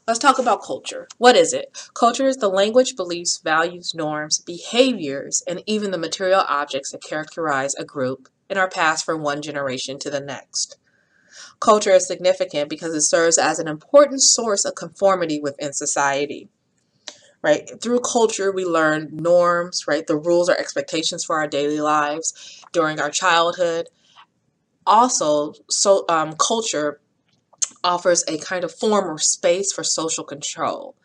Let's talk about culture. What is it? Culture is the language, beliefs, values, norms, behaviors, and even the material objects that characterize a group and are passed from one generation to the next. Culture is significant because it serves as an important source of conformity within society. Right? Through culture, we learn norms, right? The rules or expectations for our daily lives during our childhood. Also, culture offers a kind of form or space for social control,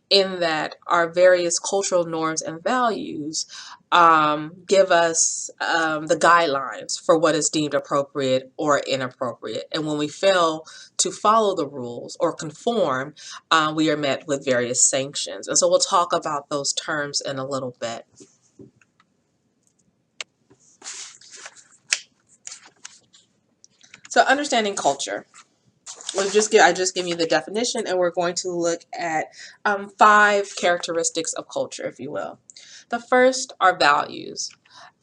in that our various cultural norms and values give us the guidelines for what is deemed appropriate or inappropriate. And when we fail to follow the rules or conform, we are met with various sanctions. And so we'll talk about those terms in a little bit. So understanding culture. I just give you the definition, and we're going to look at 5 characteristics of culture, if you will. The first are values.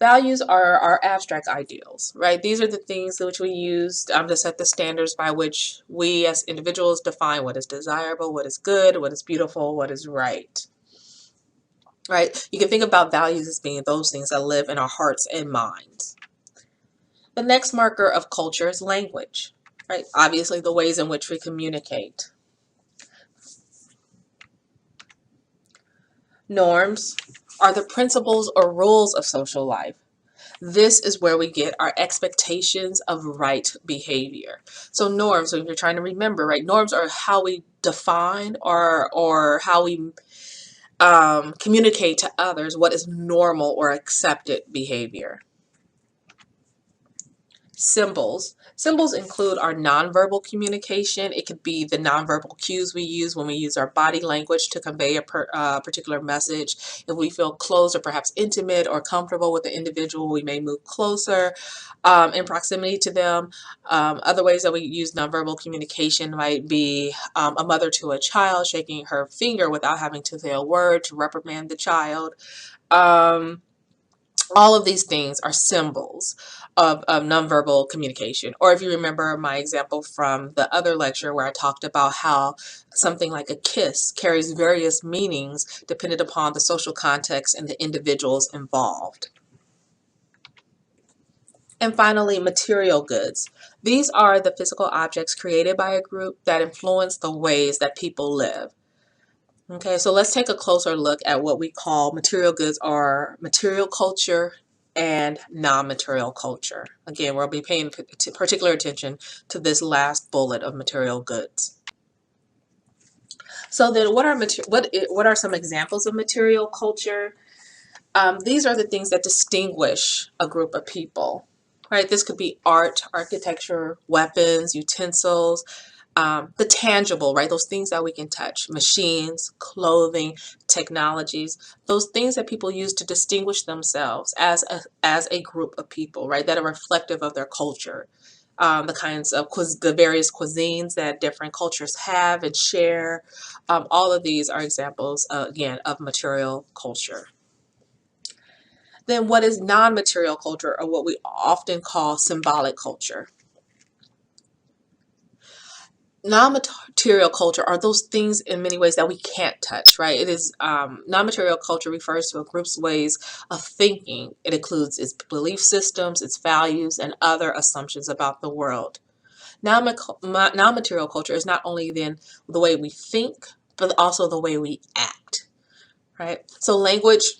Values are our abstract ideals, right? These are the things which we use to set the standards by which we as individuals define what is desirable, what is good, what is beautiful, what is right. Right? You can think about values as being those things that live in our hearts and minds. The next marker of culture is language, right? Obviously, the ways in which we communicate. Norms are the principles or rules of social life. This is where we get our expectations of right behavior. So norms, so if you're trying to remember, right, norms are how we define or how we communicate to others what is normal or accepted behavior. Symbols. Symbols include our nonverbal communication. It could be the nonverbal cues we use when we use our body language to convey a particular message. If we feel close or perhaps intimate or comfortable with the individual, we may move closer in proximity to them. Other ways that we use nonverbal communication might be a mother to a child shaking her finger without having to say a word to reprimand the child. All of these things are symbols of nonverbal communication. Or if you remember my example from the other lecture where I talked about how something like a kiss carries various meanings dependent upon the social context and the individuals involved. And finally, material goods. These are the physical objects created by a group that influence the ways that people live. Okay, so let's take a closer look at what we call material goods, or material culture and non-material culture. Again, we'll be paying particular attention to this last bullet of material goods. So then what are some examples of material culture? These are the things that distinguish a group of people, right? This could be art, architecture, weapons, utensils, the tangible, right? Those things that we can touch, machines, clothing, technologies, those things that people use to distinguish themselves as a group of people, right? That are reflective of their culture. The kinds of the various cuisines that different cultures have and share. All of these are examples, again, of material culture. Then what is non-material culture, or what we often call symbolic culture? Non-material culture are those things in many ways that we can't touch, right? It is non-material culture refers to a group's ways of thinking. It includes its belief systems, its values, and other assumptions about the world. Non-material culture is not only then the way we think, but also the way we act, right? So language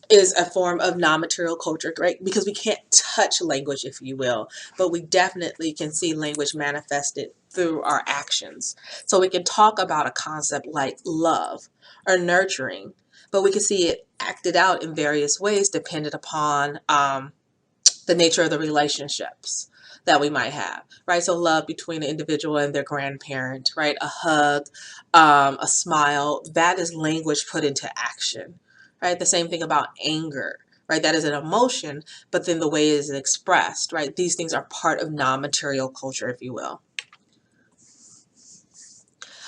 is a form of non-material culture, right? Because we can't touch language, if you will, but we definitely can see language manifested through our actions. So we can talk about a concept like love or nurturing, but we can see it acted out in various ways dependent upon the nature of the relationships that we might have, right? So love between an individual and their grandparent, right? A hug, a smile, that is language put into action. Right? The same thing about anger, right? That is an emotion, but then the way it is expressed, right? These things are part of non-material culture, if you will.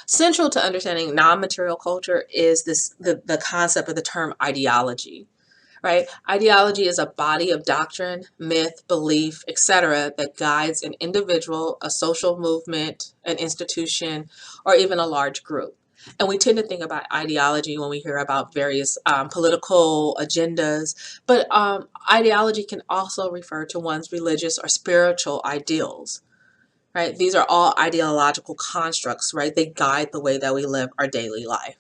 Central to understanding non-material culture is the concept of the term ideology, right? Ideology is a body of doctrine, myth, belief, etc. that guides an individual, a social movement, an institution, or even a large group. And we tend to think about ideology when we hear about various political agendas, but ideology can also refer to one's religious or spiritual ideals, right? These are all ideological constructs, right? They guide the way that we live our daily life.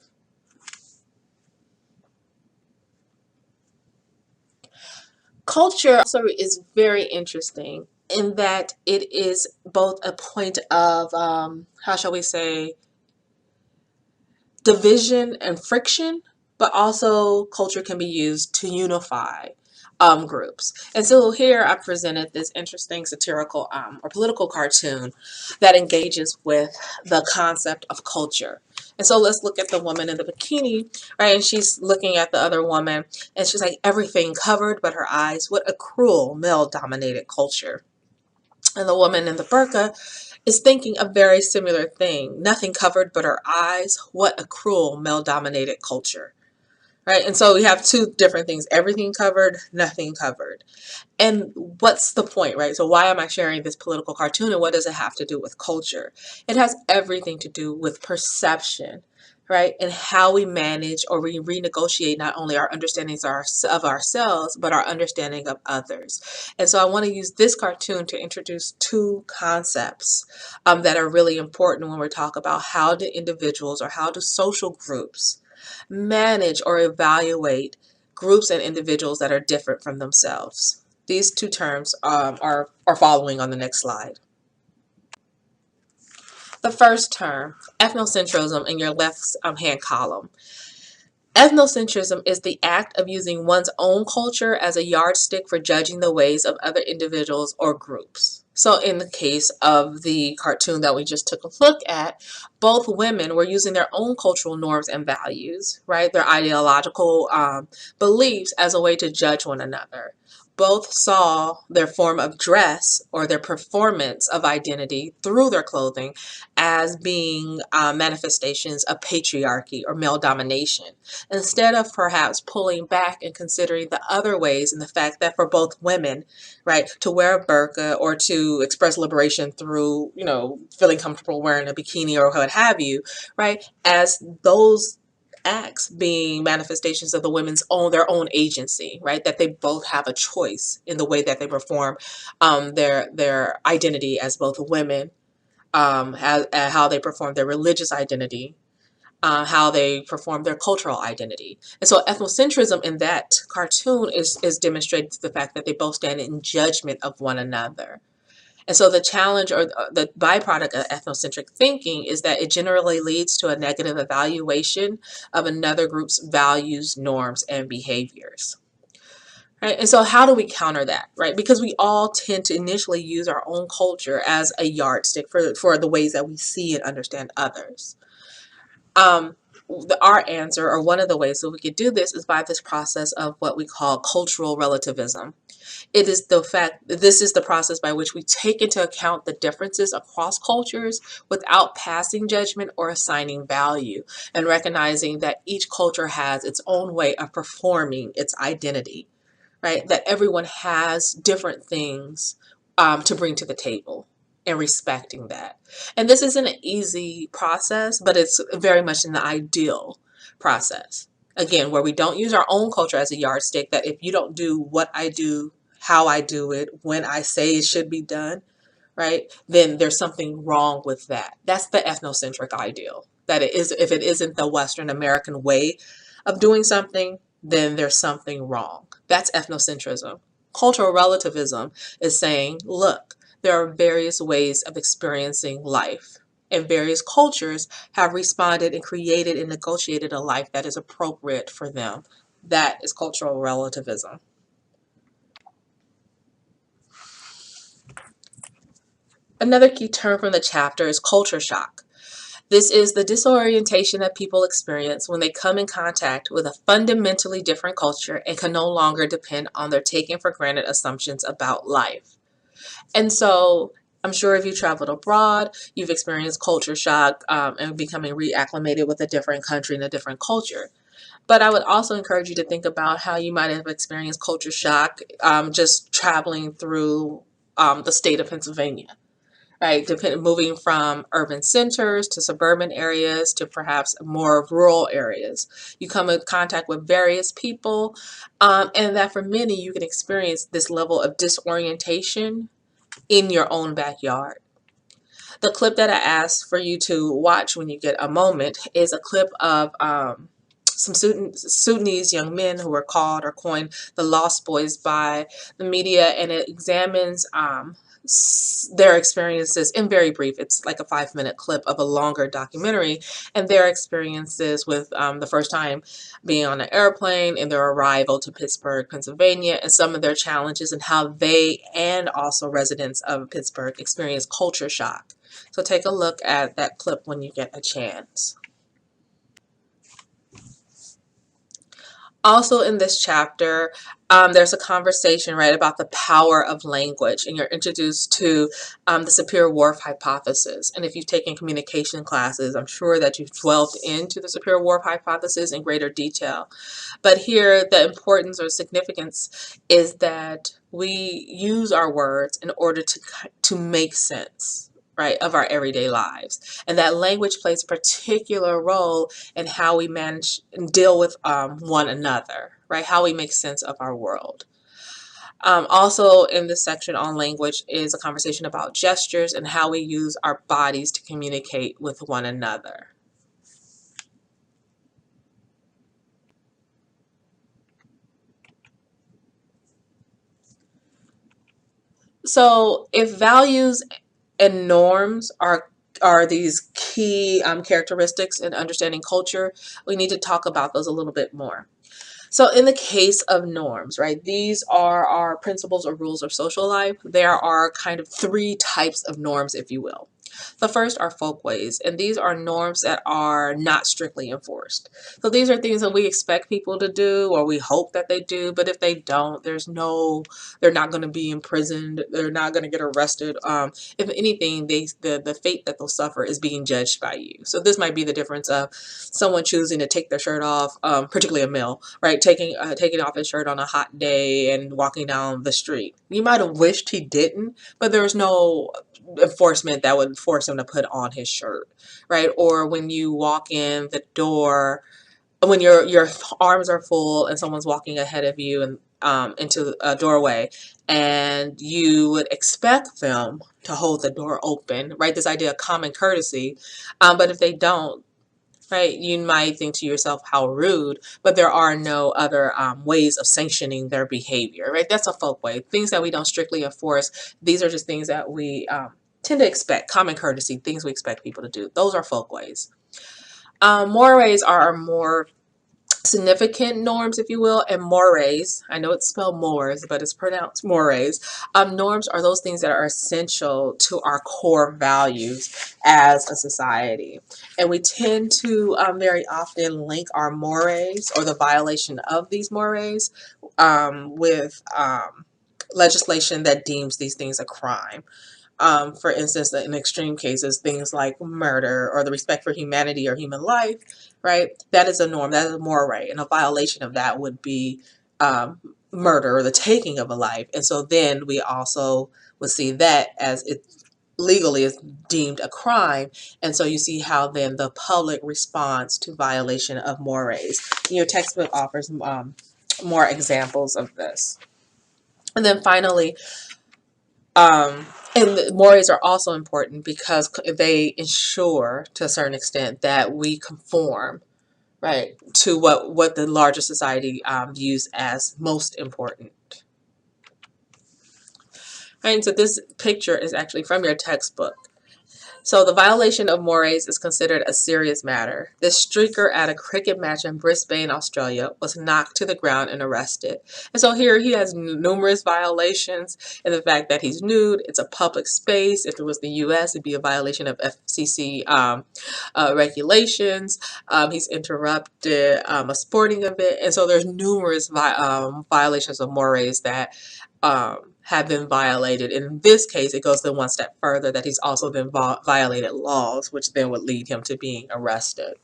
Culture also is very interesting in that it is both a point of, how shall we say, division and friction, but also culture can be used to unify groups. And so here I presented this interesting satirical or political cartoon that engages with the concept of culture. And so let's look at the woman in the bikini, right? And she's looking at the other woman and she's like, everything covered but her eyes. What a cruel male-dominated culture. And the woman in the burqa is thinking a very similar thing. Nothing covered but her eyes. What a cruel male-dominated culture. Right? And so we have two different things. Everything covered, nothing covered. And what's the point, right? So why am I sharing this political cartoon and what does it have to do with culture? It has everything to do with perception, right? And how we manage or we renegotiate not only our understandings of ourselves, but our understanding of others. And so I want to use this cartoon to introduce two concepts that are really important when we talk about how do individuals or how do social groups manage or evaluate groups and individuals that are different from themselves. These two terms are following on the next slide. The first term, ethnocentrism, in your left hand column. Ethnocentrism is the act of using one's own culture as a yardstick for judging the ways of other individuals or groups. So in the case of the cartoon that we just took a look at, both women were using their own cultural norms and values, right? Their ideological beliefs as a way to judge one another. Both saw their form of dress or their performance of identity through their clothing as being manifestations of patriarchy or male domination, instead of perhaps pulling back and considering the other ways and the fact that for both women, right, to wear a burqa or to express liberation through, feeling comfortable wearing a bikini or what have you, right, as those acts being manifestations of the women's their own agency, right? That they both have a choice in the way that they perform their identity as both women, how they perform their religious identity, how they perform their cultural identity. And so ethnocentrism in that cartoon is demonstrated through the fact that they both stand in judgment of one another. And so the challenge or the byproduct of ethnocentric thinking is that it generally leads to a negative evaluation of another group's values, norms, and behaviors. Right? And so how do we counter that, right? Because we all tend to initially use our own culture as a yardstick for the ways that we see and understand others. Our answer, or one of the ways that we could do this, is by this process of what we call cultural relativism. This is the process by which we take into account the differences across cultures without passing judgment or assigning value, and recognizing that each culture has its own way of performing its identity, right? That everyone has different things to bring to the table, and respecting that. And this isn't an easy process, but it's very much an ideal process. Again, where we don't use our own culture as a yardstick, that if you don't do what I do, how I do it, when I say it should be done, right, then there's something wrong with that. That's the ethnocentric ideal. That it is, if it isn't the Western American way of doing something, then there's something wrong. That's ethnocentrism. Cultural relativism is saying, look, there are various ways of experiencing life, and various cultures have responded and created and negotiated a life that is appropriate for them. That is cultural relativism. Another key term from the chapter is culture shock. This is the disorientation that people experience when they come in contact with a fundamentally different culture and can no longer depend on their taken for granted assumptions about life. And so I'm sure if you traveled abroad, you've experienced culture shock and becoming reacclimated with a different country and a different culture. But I would also encourage you to think about how you might have experienced culture shock just traveling through the state of Pennsylvania. right? Moving from urban centers to suburban areas to perhaps more rural areas. You come in contact with various people, and that for many, you can experience this level of disorientation in your own backyard. The clip that I asked for you to watch when you get a moment is a clip of some Sudanese young men who were called or coined the Lost Boys by the media, and it examines their experiences in very brief. It's like a 5-minute clip of a longer documentary, and their experiences with the first time being on an airplane and their arrival to Pittsburgh, Pennsylvania, and some of their challenges and how they and also residents of Pittsburgh experience culture shock. So take a look at that clip when you get a chance. Also in this chapter, there's a conversation, right, about the power of language, and you're introduced to the Sapir-Whorf hypothesis. And if you've taken communication classes, I'm sure that you've delved into the Sapir-Whorf hypothesis in greater detail. But here, the importance or significance is that we use our words in order to make sense, right, of our everyday lives. And that language plays a particular role in how we manage and deal with one another, right, how we make sense of our world. Also in this section on language is a conversation about gestures and how we use our bodies to communicate with one another. So if values and norms are these key characteristics in understanding culture, we need to talk about those a little bit more. So in the case of norms, right, these are our principles or rules of social life. There are kind of 3 types of norms, if you will. The first are folkways, and these are norms that are not strictly enforced. So these are things that we expect people to do, or we hope that they do, but if they don't, they're not going to be imprisoned, they're not going to get arrested. If anything, the fate that they'll suffer is being judged by you. So this might be the difference of someone choosing to take their shirt off, particularly a male, right, taking off his shirt on a hot day and walking down the street. You might have wished he didn't, but there's no enforcement that would force him to put on his shirt, right? Or when you walk in the door, when your arms are full and someone's walking ahead of you and into a doorway, and you would expect them to hold the door open, right? This idea of common courtesy, but if they don't, right, you might think to yourself, how rude, but there are no other ways of sanctioning their behavior, right? That's a folk way. Things that we don't strictly enforce, these are just things that we tend to expect, common courtesy, things we expect people to do. Those are folk ways. Mores are more significant norms, if you will, and mores, I know it's spelled mores, but it's pronounced mores. Norms are those things that are essential to our core values as a society. And we tend to very often link our mores or the violation of these mores with legislation that deems these things a crime. For instance, in extreme cases, things like murder or the respect for humanity or human life, right? That is a norm, that is a moral right, and a violation of that would be murder or the taking of a life. And so then we also would see that as it legally is deemed a crime. And so you see how then the public responds to violation of mores. Your textbook offers more examples of this. And then finally, and the mores are also important because they ensure, to a certain extent, that we conform, right, to what the larger society views as most important. Right, so this picture is actually from your textbook. So the violation of mores is considered a serious matter. This streaker at a cricket match in Brisbane, Australia, was knocked to the ground and arrested. And so here he has numerous violations, and the fact that he's nude, it's a public space. If it was the U.S., it'd be a violation of FCC regulations. He's interrupted a sporting event, and so there's numerous violations of mores that have been violated. In this case, it goes then one step further that he's also then violated laws, which then would lead him to being arrested.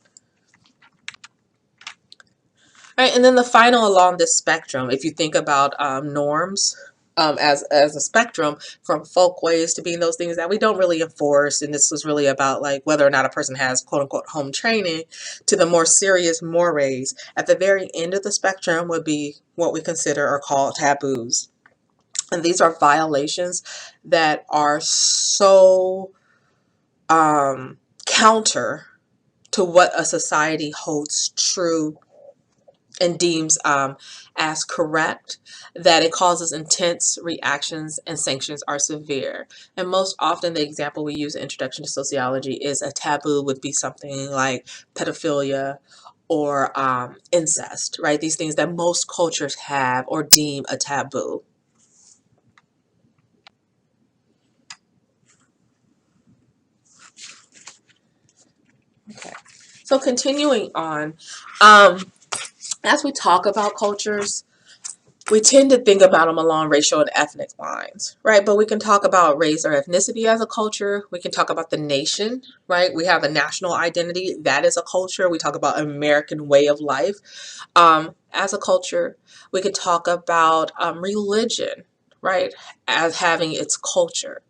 All right, and then the final along this spectrum, if you think about norms, as a spectrum from folkways to being those things that we don't really enforce. And this was really about like whether or not a person has quote unquote home training, to the more serious mores. At the very end of the spectrum would be what we consider or call taboos. And these are violations that are so counter to what a society holds true and deems as correct, that it causes intense reactions and sanctions are severe. And most often the example we use in Introduction to Sociology is a taboo would be something like pedophilia or incest, right? These things that most cultures have or deem a taboo. Okay, so continuing on, as we talk about cultures, we tend to think about them along racial and ethnic lines, right? But we can talk about race or ethnicity as a culture. We can talk about the nation, right? We have a national identity. That is a culture. We talk about American way of life as a culture. We could talk about religion, right, as having its culture.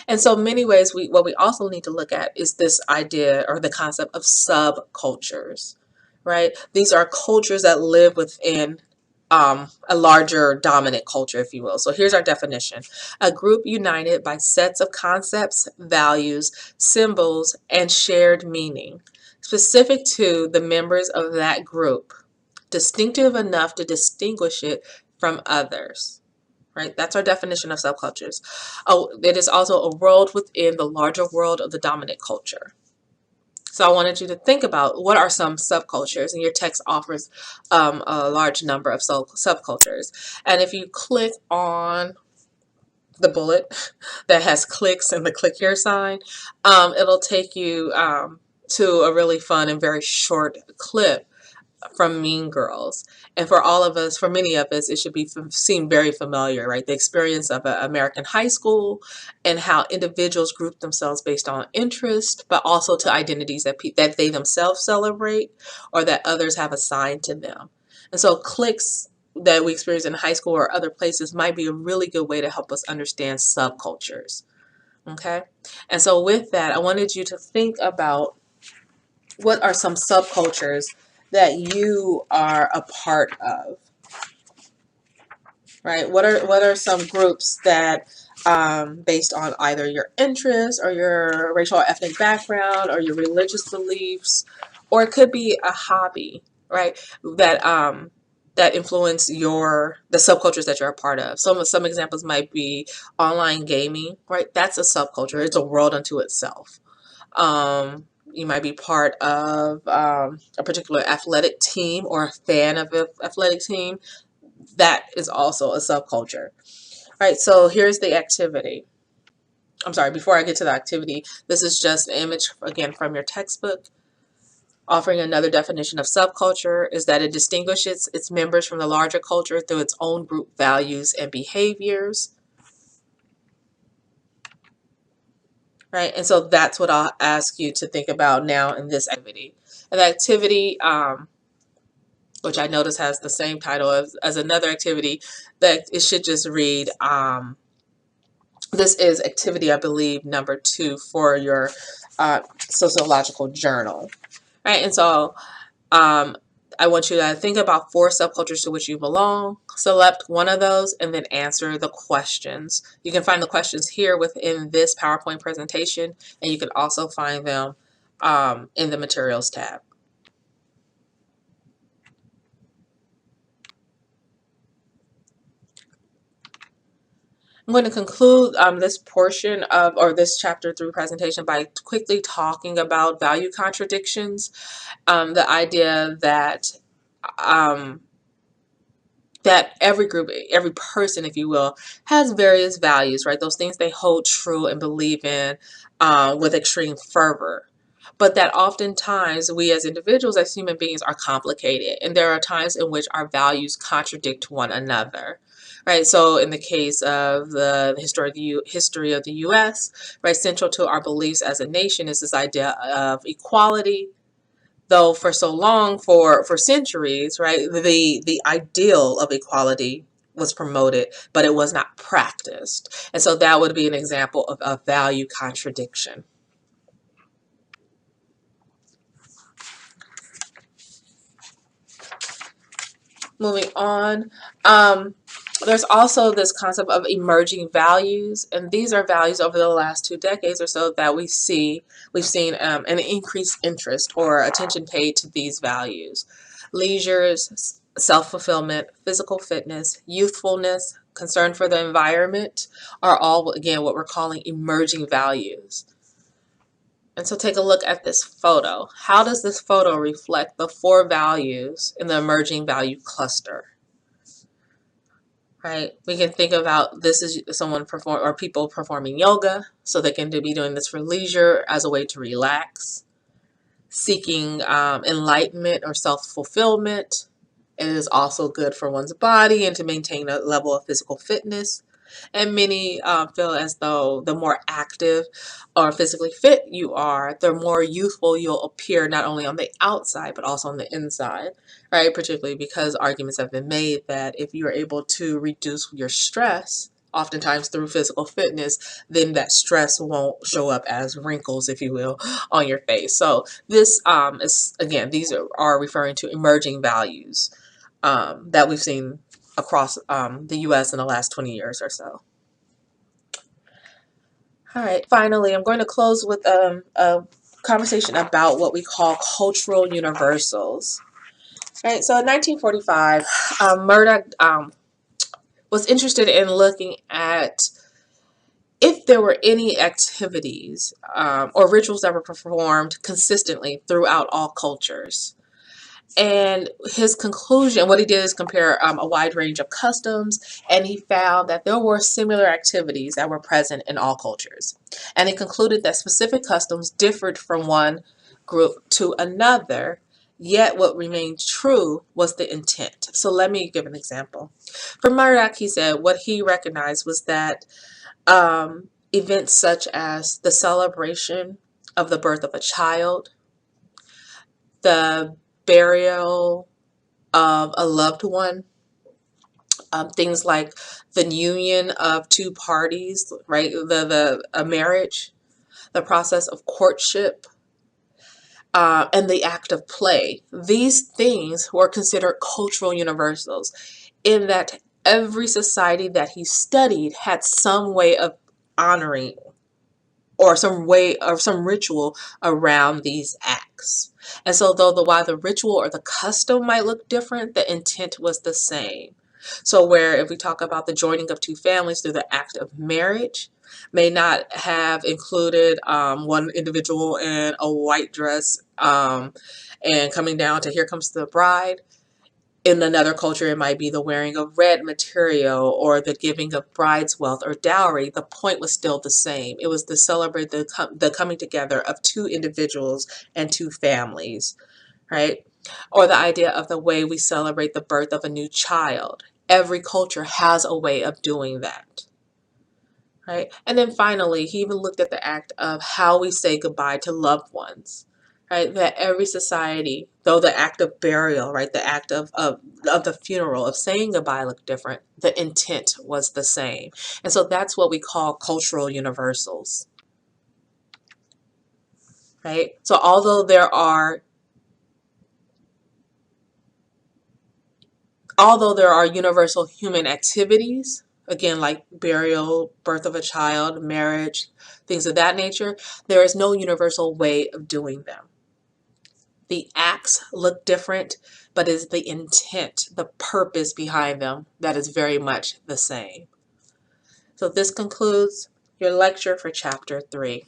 And so many ways, what we also need to look at is this idea or the concept of subcultures, right? These are cultures that live within a larger dominant culture, if you will. So here's our definition: a group united by sets of concepts, values, symbols, and shared meaning, specific to the members of that group, distinctive enough to distinguish it from others. Right? That's our definition of subcultures. Oh, it is also a world within the larger world of the dominant culture. So I wanted you to think about what are some subcultures, and your text offers a large number of subcultures. And if you click on the bullet that has clicks and the click here sign, it'll take you to a really fun and very short clip from Mean Girls. And for all of us, for many of us, it should seem very familiar, right? The experience of an American high school and how individuals group themselves based on interest, but also to identities that they themselves celebrate or that others have assigned to them. And so cliques that we experience in high school or other places might be a really good way to help us understand subcultures. Okay? And so with that, I wanted you to think about what are some subcultures that you are a part of, right? What are some groups that, based on either your interests or your racial or ethnic background or your religious beliefs, or it could be a hobby, right? That influence the subcultures that you're a part of. Some examples might be online gaming, right? That's a subculture. It's a world unto itself. You might be part of a particular athletic team or a fan of an athletic team. That is also a subculture. All right, so here's the activity. I'm sorry, before I get to the activity, this is just an image, again, from your textbook. Offering another definition of subculture is that it distinguishes its members from the larger culture through its own group values and behaviors. Right, and so that's what I'll ask you to think about now in this activity. And the activity, which I notice has the same title as another activity, that it should just read, this is activity, I believe, number 2 for your sociological journal. Right, and so I want you to think about 4 subcultures to which you belong, select one of those, and then answer the questions. You can find the questions here within this PowerPoint presentation, and you can also find them in the Materials tab. I'm going to conclude this portion of, or this chapter 3 presentation by quickly talking about value contradictions. The idea that that every group, every person, if you will, has various values, right? Those things they hold true and believe in with extreme fervor. But that oftentimes we as individuals, as human beings, are complicated. And there are times in which our values contradict one another. Right, so in the case of the history of the U.S., right, central to our beliefs as a nation is this idea of equality. Though for so long, for centuries, right, the ideal of equality was promoted, but it was not practiced. And so that would be an example of a value contradiction. Moving on, there's also this concept of emerging values, and these are values over the last 2 decades or so that we've seen an increased interest or attention paid to these values. Leisure, self-fulfillment, physical fitness, youthfulness, concern for the environment are all, again, what we're calling emerging values. And so take a look at this photo. How does this photo reflect the 4 values in the emerging value cluster? Right? We can think about this as someone or people performing yoga, so they can be doing this for leisure as a way to relax. Seeking enlightenment or self-fulfillment. It is also good for one's body and to maintain a level of physical fitness. And many feel as though the more active or physically fit you are, the more youthful you'll appear, not only on the outside, but also on the inside, right? Particularly because arguments have been made that if you are able to reduce your stress, oftentimes through physical fitness, then that stress won't show up as wrinkles, if you will, on your face. So this is, again, these are referring to emerging values that we've seen across the U.S. in the last 20 years or so. All right, finally, I'm going to close with a conversation about what we call cultural universals. All right, so in 1945, Murdoch was interested in looking at if there were any activities or rituals that were performed consistently throughout all cultures. And his conclusion, what he did is compare a wide range of customs, and he found that there were similar activities that were present in all cultures. And he concluded that specific customs differed from one group to another, yet what remained true was the intent. So let me give an example. For Murdoch, he said what he recognized was that events such as the celebration of the birth of a child, the burial of a loved one, things like the union of 2 parties, right? A marriage, the process of courtship, and the act of play. These things were considered cultural universals in that every society that he studied had some way of honoring or some way or some ritual around these acts. And so while the ritual or the custom might look different, the intent was the same. So where if we talk about the joining of 2 families through the act of marriage, may not have included one individual in a white dress and coming down to Here Comes the Bride. In another culture, it might be the wearing of red material or the giving of bride's wealth or dowry. The point was still the same. It was to celebrate the coming together of 2 individuals and 2 families, right? Or the idea of the way we celebrate the birth of a new child. Every culture has a way of doing that, right? And then finally, he even looked at the act of how we say goodbye to loved ones. Right, that every society, though the act of burial, right, the act of the funeral, of saying goodbye looked different, the intent was the same. And so that's what we call cultural universals. Right? So although there are universal human activities, again, like burial, birth of a child, marriage, things of that nature, there is no universal way of doing them. The acts look different, but it's the intent, the purpose behind them that is very much the same. So this concludes your lecture for Chapter 3.